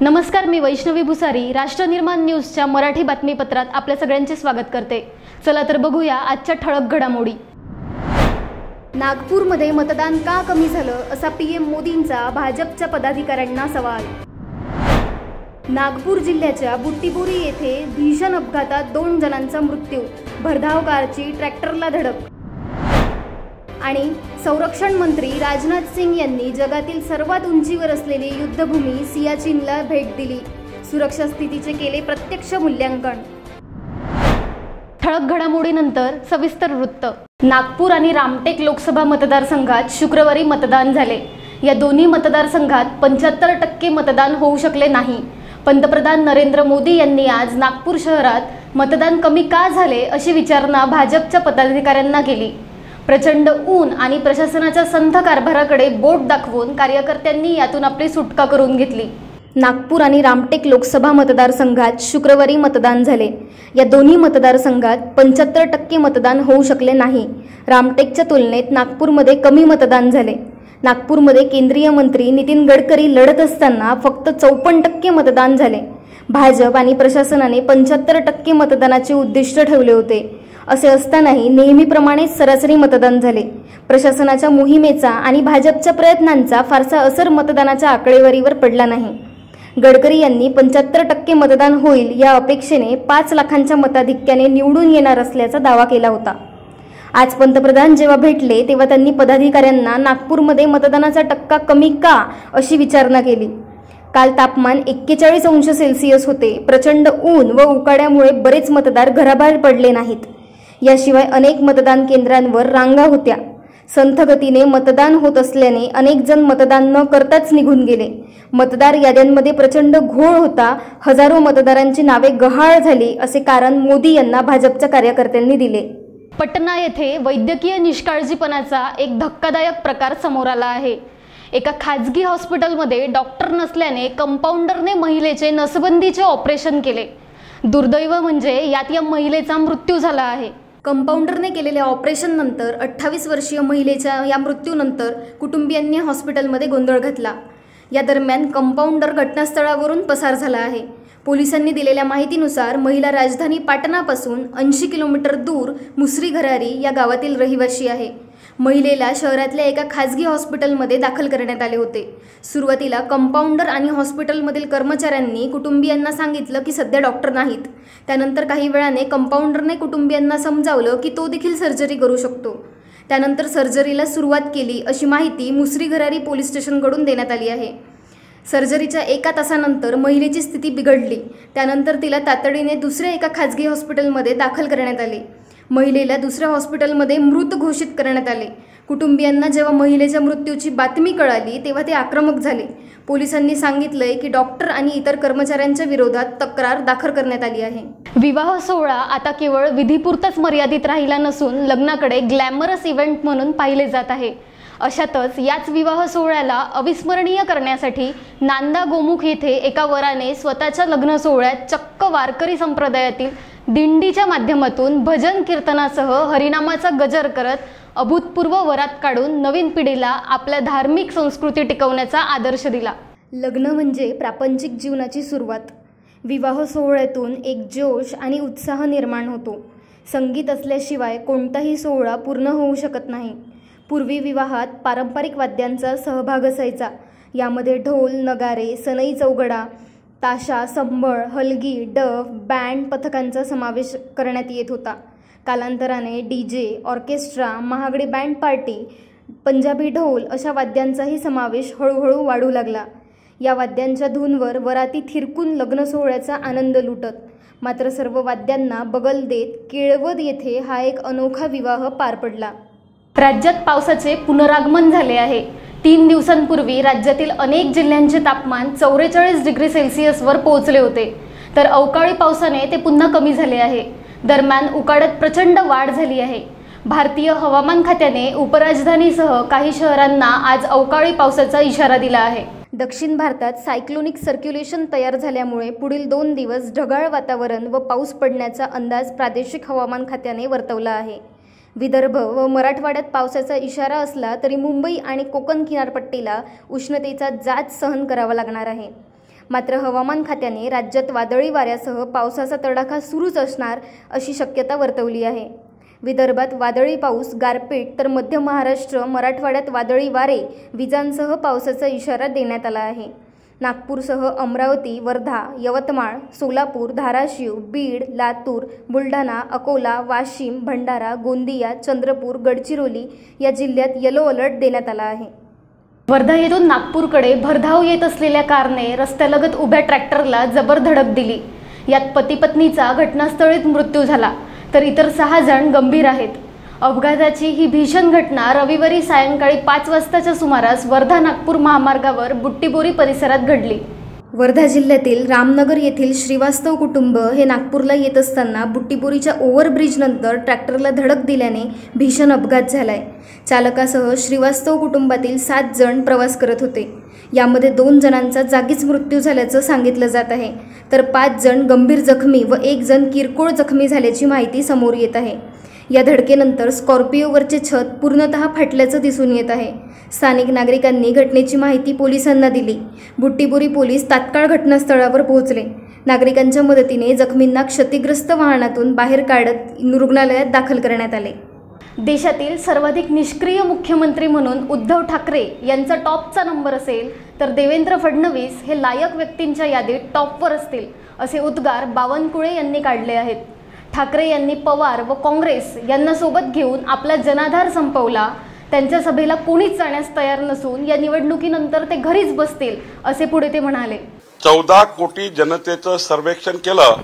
नमस्कार, मी वैष्णवी भुसारी राष्ट्रनिर्माण न्यूजच्या मराठी बातमीपत्रात आपल्या सगळ्यांचे स्वागत करते। चला तर बघूया आजच्या ठळक घडामोडी। नागपूरमध्ये मतदान का कमी झालं असा पीएम मोदींचा भाजपच्या पदाधिकाऱ्यांना सवाल। नागपूर जिल्ह्याच्या बुट्टीबोरी येथे भीषण अपघातात 2 जणांचा मृत्यू, भरधाव कारची ट्रॅक्टरला धडक। आणि संरक्षण मंत्री राजनाथ सिंग यांनी जगातील सर्वात उंचीवर असलेली युद्धभूमी सियाचीनला भेट दिली, सुरक्षा स्थितीचे केले प्रत्यक्ष मूल्यांकन। ठळक घडामोडीनंतर सविस्तर वृत्त। नागपूर आणि रामटेक लोकसभा मतदारसंघात शुक्रवारी मतदान झाले। या दोन्ही मतदारसंघात 75% मतदान होऊ शकले नाही। पंतप्रधान नरेंद्र मोदी यांनी आज नागपूर शहरात मतदान कमी का झाले अशी विचारणा भाजपच्या पदाधिकाऱ्यांना केली। प्रचंड ऊन आणि प्रशासनाच्या संथ कारभाराकडे बोट दाखवून कार्यकर्त्यांनी यातून आपली सुटका करून घेतली। नागपूर आणि रामटेक लोकसभा मतदारसंघात शुक्रवारी मतदान झाले। या दोन्ही मतदारसंघात 75% मतदान होऊ शकले नाही। रामटेकच्या तुलनेत नागपूरमध्ये कमी मतदान झाले। नागपूरमध्ये केंद्रीय मंत्री नितीन गडकरी लढत असताना फक्त 54% मतदान झाले। भाजप आणि प्रशासनाने 75% मतदानाचे उद्दिष्ट ठेवले होते। असे असतानाही नेहमीप्रमाणे सरासरी मतदान झाले। प्रशासनाच्या मोहिमेचा आणि भाजपच्या प्रयत्नांचा फारसा असर मतदानाच्या आकडेवारीवर पडला नाही। गडकरी यांनी 75% मतदान होईल या अपेक्षेने 5 लाखांच्या मताधिक्याने निवडून येणार असल्याचा दावा केला होता। आज पंतप्रधान जेव्हा भेटले तेव्हा त्यांनी पदाधिकाऱ्यांना नागपूरमध्ये मतदानाचा टक्का कमी का अशी विचारणा केली। काल तापमान 41 अंश सेल्सिअस होते। प्रचंड ऊन व उकाड्यामुळे बरेच मतदार घराबाहेर पडले नाहीत। याशिवाय अनेक मतदान केंद्रांवर रांगा होत्या। संथ गतीने मतदान होत असल्याने अनेक जण मतदान न करताच निघून गेले। मतदार याद्यांमध्ये प्रचंड घोळ होता। हजारो मतदारांची नावे गहाळ झाली असे कारण मोदी यांना भाजपच्या कार्यकर्त्यांनी दिले। पटना येथे वैद्यकीय निष्काळजीपणाचा एक धक्कादायक प्रकार समोर आला आहे। एका खाजगी हॉस्पिटलमध्ये डॉक्टर नसल्याने कंपाऊंडरने महिलेचे नसबंदीचे ऑपरेशन केले। दुर्दैव म्हणजे यात या महिलेचा मृत्यू झाला आहे। कंपाऊंडरने केलेल्या ऑपरेशन नंतर 28 वर्षीय महिलेच्या या मृत्यूनंतर कुटुंबियांनी हॉस्पिटलमध्ये गोंधळ घातला। या दरम्यान कंपाऊंडर घटनास्थळावरून पसार झाला आहे। पोलिसांनी दिलेल्या माहितीनुसार महिला राजधानी पाटणापासून 80 किलोमीटर दूर मुसरी घरारी या गावातील रहिवासी आहे। महिलेला शहरातल्या एका खाजगी हॉस्पिटलमध्ये दाखल करण्यात आले होते। सुरुवातीला कंपाऊंडर आणि हॉस्पिटलमधील कर्मचाऱ्यांनी कुटुंबियांना सांगितलं की सध्या डॉक्टर नाहीत। त्यानंतर काही वेळाने कंपाऊंडरने कुटुंबियांना समजावलं की तो देखील सर्जरी करू शकतो। त्यानंतर सर्जरीला सुरुवात केली अशी माहिती मुसरी घरारी पोलीस स्टेशनकडून देण्यात आली आहे। सर्जरीच्या 1 तासानंतर महिलेची स्थिती बिघडली। त्यानंतर तिला तातडीने दुसऱ्या एका खाजगी हॉस्पिटलमध्ये दाखल करण्यात आले। महिलेला दुसऱ्या हॉस्पिटलमध्ये मृत घोषित करण्यात आले। कुटुंबियांना जेव्हा महिलेच्या मृत्यूची बातमी कळाली तेव्हा ते आक्रमक झाले। पोलिसांनी सांगितलंय की डॉक्टर आणि इतर कर्मचाऱ्यांच्या विरोधात तक्रार दाखल करण्यात आली आहे। विवाह सोहळा आता केवळ विधीपुरताच मर्यादित राहिला नसून लग्नाकडे ग्लॅमरस इव्हेंट म्हणून पाहिले जात आहे। अशातच याच विवाह सोहळ्याला अविस्मरणीय करण्यासाठी नांदा गोमुख येथे एका वराने स्वतःच्या लग्न सोहळ्यात चक्क वारकरी संप्रदायातील दिंडीच्या माध्यमातून भजन कीर्तनासह हरिनामाचा गजर करत अभूतपूर्व वरात काढून नवीन पिढीला आपल्या धार्मिक संस्कृती टिकवण्याचा आदर्श दिला। लग्न म्हणजे प्रापंचिक जीवनाची सुरुवात। विवाह सोहळ्यातून एक जोश आणि उत्साह निर्माण होतो। संगीत असल्याशिवाय कोणताही सोहळा पूर्ण होऊ शकत नाही। पूर्वी विवाहात पारंपरिक वाद्यांचा सहभाग असायचा। यामध्ये ढोल, नगारे, सनई चौघडा, ताशा, संबळ, हलगी, डफ, बँड पथकांचा समावेश करण्यात येत होता। कालांतराने डीजे, ऑर्केस्ट्रा, महागडी बँड पार्टी, पंजाबी ढोल अशा वाद्यांचाही समावेश हळूहळू वाढू लागला। या वाद्यांच्या धूनवर वराती थिरकून लग्न सोहळ्याचा आनंद लुटत। मात्र सर्व वाद्यांना बगल देत केळवद येथे हा एक अनोखा विवाह पार पडला। राज्यात पावसाचे पुनरागमन झाले आहे। 3 दिवसांपूर्वी राज्यातील अनेक जिल्ह्यांचे तापमान 44 डिग्री सेल्सिअसवर पोहोचले होते, तर अवकाळी पावसाने ते पुन्हा कमी झाले आहे। दरम्यान उकाड्यात प्रचंड वाढ झाली आहे। भारतीय हवामान खात्याने उपराजधानीसह काही शहरांना आज अवकाळी पावसाचा इशारा दिला आहे। दक्षिण भारतात सायक्लोनिक सर्क्युलेशन तयार झाल्यामुळे पुढील 2 दिवस ढगाळ वातावरण व पाऊस पडण्याचा अंदाज प्रादेशिक हवामान खात्याने वर्तवला आहे। विदर्भ व मराठवाड्यात पावसाचा इशारा असला तरी मुंबई आणि कोकण किनारपट्टीला उष्णतेचा जाच सहन करावा लागणार आहे। मात्र हवामान खात्याने राज्यात वादळी वाऱ्यासह पावसाचा तडाखा सुरूच असणार अशी शक्यता वर्तवली आहे। विदर्भात वादळी पाऊस, गारपीट तर मध्य महाराष्ट्र, मराठवाड्यात वादळी वारे, विजांसह पावसाचा इशारा देण्यात आला आहे। नागपूरसह अमरावती, वर्धा, यवतमाळ, सोलापूर, धाराशिव, बीड, लातूर, बुलढाणा, अकोला, वाशिम, भंडारा, गोंदिया, चंद्रपूर, गडचिरोली या जिल्ह्यात येलो अलर्ट देण्यात आला आहे। वर्धा येथून नागपूरकडे भरधाव येत असलेल्या कारने रस्त्यालगत उभ्या ट्रॅक्टरला जबर धडक दिली। यात पती पत्नीचा घटनास्थळीच मृत्यू झाला तर इतर 6 जण गंभीर आहेत। अपघाताची ही भीषण घटना रविवारी सायंकाळी 5 वाजताच्या सुमारास वर्धा नागपूर महामार्गावर बुट्टीबोरी परिसरात घडली। वर्धा जिल्ह्यातील रामनगर येथील श्रीवास्तव कुटुंब हे नागपूरला येत असताना बुट्टीबोरीच्या ओव्हरब्रिज नंतर ट्रॅक्टरला धडक दिल्याने भीषण अपघात झालाय। चालकासह श्रीवास्तव कुटुंबातील 7 जण प्रवास करत होते। यामध्ये 2 जणांचा जागीच मृत्यू झाल्याचं सांगितलं जात आहे तर 5 जण गंभीर जखमी व 1 जण किरकोळ जखमी झाल्याची माहिती समोर येत आहे। या धडकेनंतर स्कॉर्पिओवरचे छत पूर्णतः फाटल्याचं दिसून येत आहे। स्थानिक नागरिकांनी घटनेची माहिती पोलिसांना दिली। बुट्टीबोरी पोलीस तात्काळ घटनास्थळावर पोहोचले। नागरिकांच्या मदतीने जखमींना क्षतिग्रस्त वाहनातून बाहेर काढत रुग्णालयात दाखल करण्यात आले। देशातील सर्वाधिक निष्क्रिय मुख्यमंत्री म्हणून उद्धव ठाकरे यांचा टॉपचा नंबर असेल तर देवेंद्र फडणवीस हे लायक व्यक्तींच्या यादीत टॉपवर असतील असे उद्गार बावनकुळे यांनी काढले आहेत। ठाकरे यांनी पवार व काँग्रेस यांना सोबत घेऊन आपला जनाधार संपवला। त्यांच्या सभेला कोणीच जाण्यास तयार नसून या निवडणुकीनंतर ते घरीच बसतील असे पुढे ते म्हणाले। 14 कोटी जनतेचं सर्वेक्षण केलं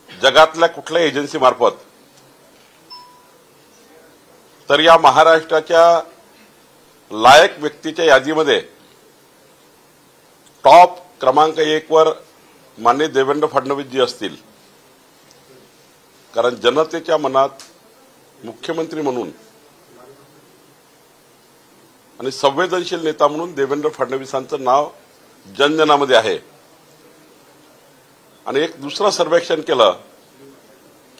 जगातल्या कुठल्या एजन्सी मार्फत तर या महाराष्ट्राच्या लायक व्यक्तीच्या यादीमध्ये टॉप क्रमांक 1 वर माननीय देवेंद्र फडणवीस जी असतील। कारण जनतेच्या मनात मुख्यमंत्री म्हणून आणि संवेदनशील नेता म्हणून देवेंद्र फडणवीसांचं नाव जनजनामध्ये आहे। आणि एक दुसरं सर्वेक्षण केलं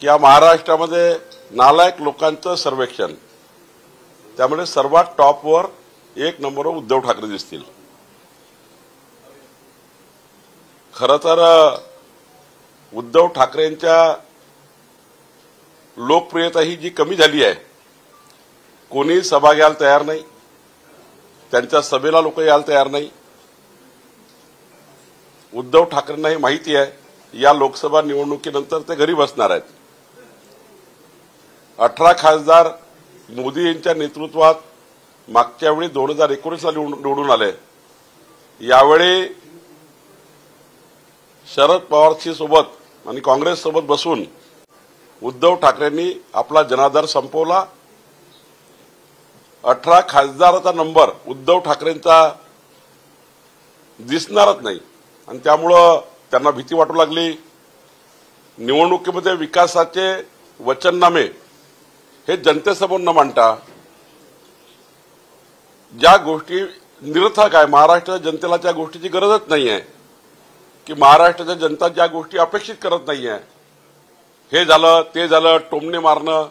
की या महाराष्ट्रामध्ये नालायक लोकांचं सर्वेक्षण, त्यामुळे सर्वात टॉपवर 1 नंबरवर उद्धव ठाकरे दिसतील। खरं तर उद्धव ठाकरेंच्या लोकप्रियता ही जी कमी झाली आहे, कोणी सभा घ्यायला तयार नाही, त्यांच्या सभेला लोक यायला तयार नाही। उद्धव ठाकरेंना हे माहिती आहे या लोकसभा निवडणुकीनंतर ते घरी बसणार आहेत। 18 खासदार मोदी यांच्या नेतृत्वात मागच्या वेळी 2019 ला निवडून आले। यावेळी शरद पवारची सोबत आणि काँग्रेस सोबत बसून उद्धव ठाकरेंनी आपला जनाधार संपवला। 18 खासदाराचा नंबर उद्धव ठाकरेंचा दिसणारच नाही आणि त्यामुळं त्यांना भीती वाटू लागली। निवडणुकीमध्ये विकासाचे वचननामे हे जनतेसमोर न मांडता ज्या गोष्टी निरर्थक आहे, महाराष्ट्राच्या जनतेला त्या गोष्टीची गरजच नाहीये की महाराष्ट्राच्या जनता ज्या गोष्टी अपेक्षित करत नाहीये, हे झालं ते झालं टोमणे मारणं।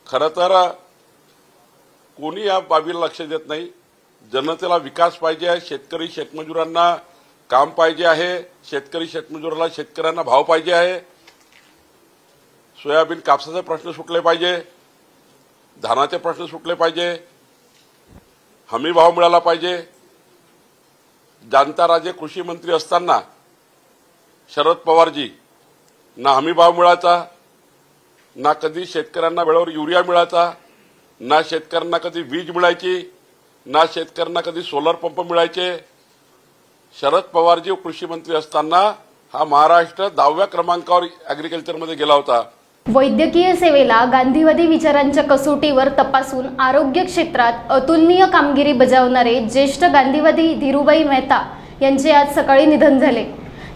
खरं तर कोणी या बाबीला लक्ष देत नाही। जनतेला विकास पाहिजे आहे, शेतकरी शेतमजुरांना काम पाहिजे आहे, शेतकरी शेतमजुराला शेतकऱ्यांना भाव पाहिजे आहे, सोयाबीन कापसाचे प्रश्न सुटले पाहिजे, धानाचे प्रश्न सुटले पाहिजे, हमी भाव मिळाला पाहिजे। जाणता राजे कृषी मंत्री असताना शरद पवारजी ना हमी भाव मिळायचा, ना कधी शेतकऱ्यांना वेळेवर युरिया मिळायचा, ना शेतकऱ्यांना कधी वीज मिळायची, ना शेतकऱ्यांना कधी सोलर पंप मिळायचे। शरद पवारजी कृषी मंत्री असताना हा महाराष्ट्र 10व्या क्रमांकावर ॲग्रिकल्चरमध्ये गेला होता। वैद्यकीय सेवेला गांधीवादी विचारांच्या कसोटीवर तपासून आरोग्य क्षेत्रात अतुलनीय कामगिरी बजावणारे ज्येष्ठ गांधीवादी धीरूभाई मेहता यांचे आज सकाळी निधन झाले।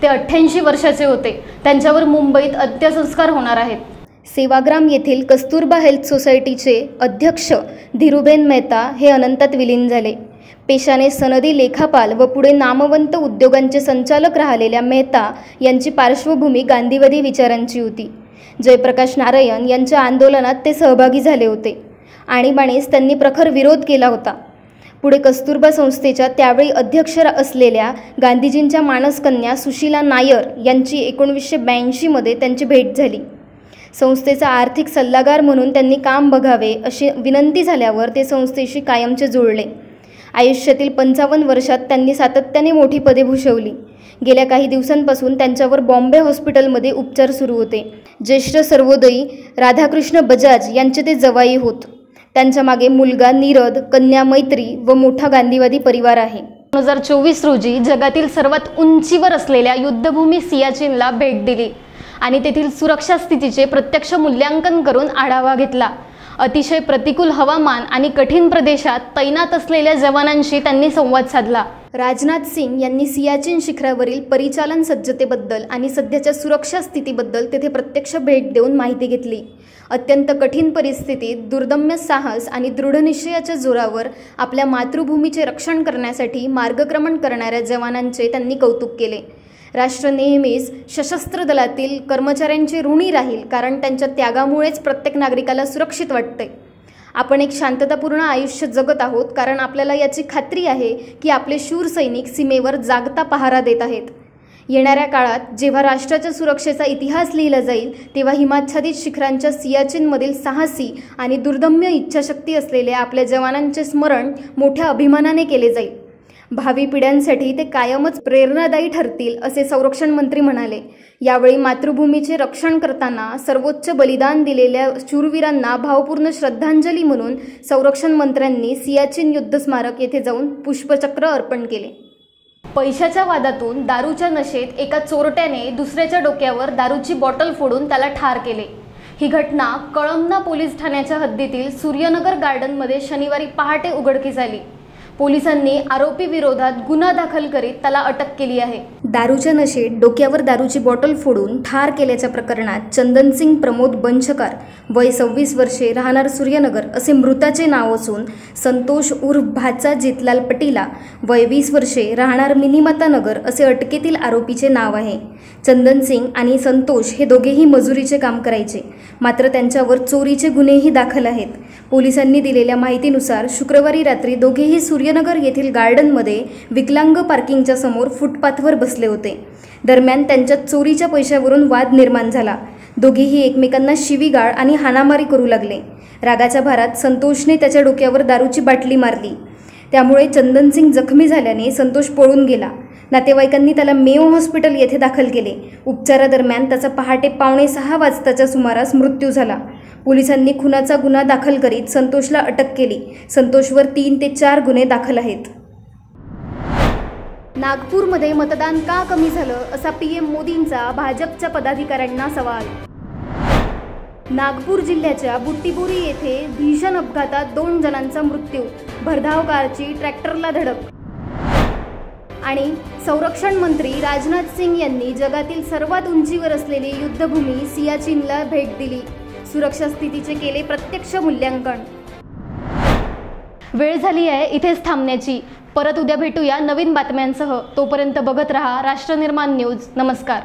ते 88 वर्षाचे होते। त्यांच्यावर मुंबईत अंत्यसंस्कार होणार आहेत। सेवाग्राम येथील कस्तुरबा हेल्थ सोसायटीचे अध्यक्ष धीरूबेन मेहता हे अनंतात विलीन झाले। पेशाने सनदी लेखापाल व पुढे नामवंत उद्योगांचे संचालक राहिलेल्या मेहता यांची पार्श्वभूमी गांधीवादी विचारांची होती। जयप्रकाश नारायण यांच्या आंदोलनात ते सहभागी झाले होते। आणीबाणीस त्यांनी प्रखर विरोध केला होता। पुढे कस्तुरबा संस्थेच्या त्यावेळी अध्यक्ष असलेल्या गांधीजींच्या मानसकन्या सुशीला नायर यांची 1982मध्ये त्यांची भेट झाली. संस्थेचा आर्थिक सल्लागार म्हणून त्यांनी काम बघावे अशी विनंती झाल्यावर ते संस्थेशी कायमचे जुळले. आयुष्यातील 55 वर्षात त्यांनी सातत्याने मोठी पदे भूषवली. गेल्या काही दिवसांपासून त्यांच्यावर बॉम्बे हॉस्पिटलमध्ये उपचार सुरू होते. ज्येष्ठ सर्वोदयी राधाकृष्ण बजाज यांचे ते जवाई होत. त्यांच्या मागे मुलगा नीरद, कन्या मैत्री व मोठा गांधीवादी परिवार आहे. 2024 रोजी जगातील सर्वात उंचीवर असलेल्या युद्धभूमी सियाचीनला भेट दिली आणि तेथील सुरक्षा स्थितीचे प्रत्यक्ष मूल्यांकन करून आढावा घेतला. अतिशय प्रतिकूल हवामान आणि कठीण प्रदेशात तैनात असलेल्या जवानांशी त्यांनी संवाद साधला. राजनाथ सिंग यांनी सियाचीन शिखरावरील परिचालन सज्जतेबद्दल आणि सध्याच्या सुरक्षा स्थितीबद्दल तेथे प्रत्यक्ष भेट देऊन माहिती घेतली. अत्यंत कठीण परिस्थितीत दुर्दम्य साहस आणि दृढनिश्चयाच्या जोरावर आपल्या मातृभूमीचे रक्षण करण्यासाठी मार्गक्रमण करणाऱ्या जवानांचे त्यांनी कौतुक केले. राष्ट्र नेहमीच सशस्त्र दलातील कर्मचाऱ्यांचे ऋणी राहील, कारण त्यांच्या त्यागामुळेच प्रत्येक नागरिकाला सुरक्षित वाटते. आपण एक शांततापूर्ण आयुष्य जगत आहोत, कारण आपल्याला याची खात्री आहे की आपले शूर सैनिक सीमेवर जागता पहारा देत आहेत. येणाऱ्या काळात जेव्हा राष्ट्राच्या सुरक्षेचा इतिहास लिहिला जाईल, तेव्हा हिमाच्छादित शिखरांच्या सियाचीनमधील साहसी आणि दुर्दम्य इच्छाशक्ती असलेल्या आपल्या जवानांचे स्मरण मोठ्या अभिमानाने केले जाईल. भावी पिढ्यांसाठी ते कायमच प्रेरणादायी ठरतील, असे संरक्षण मंत्री म्हणाले. यावेळी मातृभूमीचे रक्षण करताना सर्वोच्च बलिदान दिलेल्या शूरवीरांना भावपूर्ण श्रद्धांजली म्हणून संरक्षण मंत्र्यांनी सियाचीन युद्ध स्मारक येथे जाऊन पुष्पचक्र अर्पण केले. पैशाच्या वादातून दारूच्या नशेत एका चोरट्याने दुसऱ्याच्या डोक्यावर दारूची बॉटल फोडून त्याला ठार केले. ही घटना कळमना पोलीस ठाण्याच्या हद्दीतील सूर्यनगर गार्डनमध्ये शनिवारी पहाटे उघडकीस आली. पोलिसांनी आरोपी विरोधात गुन्हा दाखल करीत त्याला अटक केली आहे. दारूच्या नशेत डोक्यावर दारूची बॉटल फोडून ठार केल्याच्या प्रकरणात चंदनसिंग प्रमोद बनशकार, वय 26 वर्षे, राहणार सूर्यनगर असे मृताचे नाव असून संतोष उर्फ भाचा जितलाल पटीला, वय 20 वर्षे, राहणार मिनीमाता नगर असे अटकेतील आरोपीचे नाव आहे. चंदनसिंग आणि संतोष हे दोघेही मजुरीचे काम करायचे, मात्र त्यांच्यावर चोरीचे गुन्हेही दाखल आहेत. पोलिसांनी दिलेल्या माहितीनुसार शुक्रवारी रात्री दोघेही सूर्यनगर येथील गार्डनमध्ये विकलांग पार्किंगच्या समोर फुटपाथवर बसले होते. दरम्यान त्यांच्यात चोरीच्या पैशावरून वाद निर्माण झाला. दोघेही एकमेकांना शिवीगाळ आणि हाणामारी करू लागले. रागाच्या भारात संतोषने त्याच्या डोक्यावर दारूची बाटली मारली. त्यामुळे चंदनसिंग जखमी झाल्याने संतोष पळून गेला. नातेवाईकांनी त्याला मेयो हॉस्पिटल येथे दाखल केले. उपचारादरम्यान त्याचा पहाटे 5:45 वाजताच्या सुमारास मृत्यू झाला. पोलिसांनी खुनाचा गुन्हा दाखल करीत संतोषला अटक केली. संतोषवर 3 ते 4 गुन्हे दाखल आहेत. नागपूरमध्ये मतदान का कमी झालं असा PM मोदींचा भाजपच्या पदाधिकाऱ्यांना सवाल. नागपूर जिल्ह्याच्या बुट्टीबोरी येथे भीषण अपघातात 2 जणांचा मृत्यू, भरधाव कारची ट्रॅक्टरला धडक. आणि संरक्षण मंत्री राजनाथ सिंग यांनी जगातील सर्वात उंचीवर असलेली युद्धभूमी सियाचीनला भेट दिली. सुरक्षा स्थितीचे केले प्रत्यक्ष मूल्यांकन. वेळ झाली आहे इथेच थांबण्याची. परत उद्या भेटूया नवीन बातम्यांसह. तोपर्यंत बघत रहा राष्ट्रनिर्माण न्यूज. नमस्कार.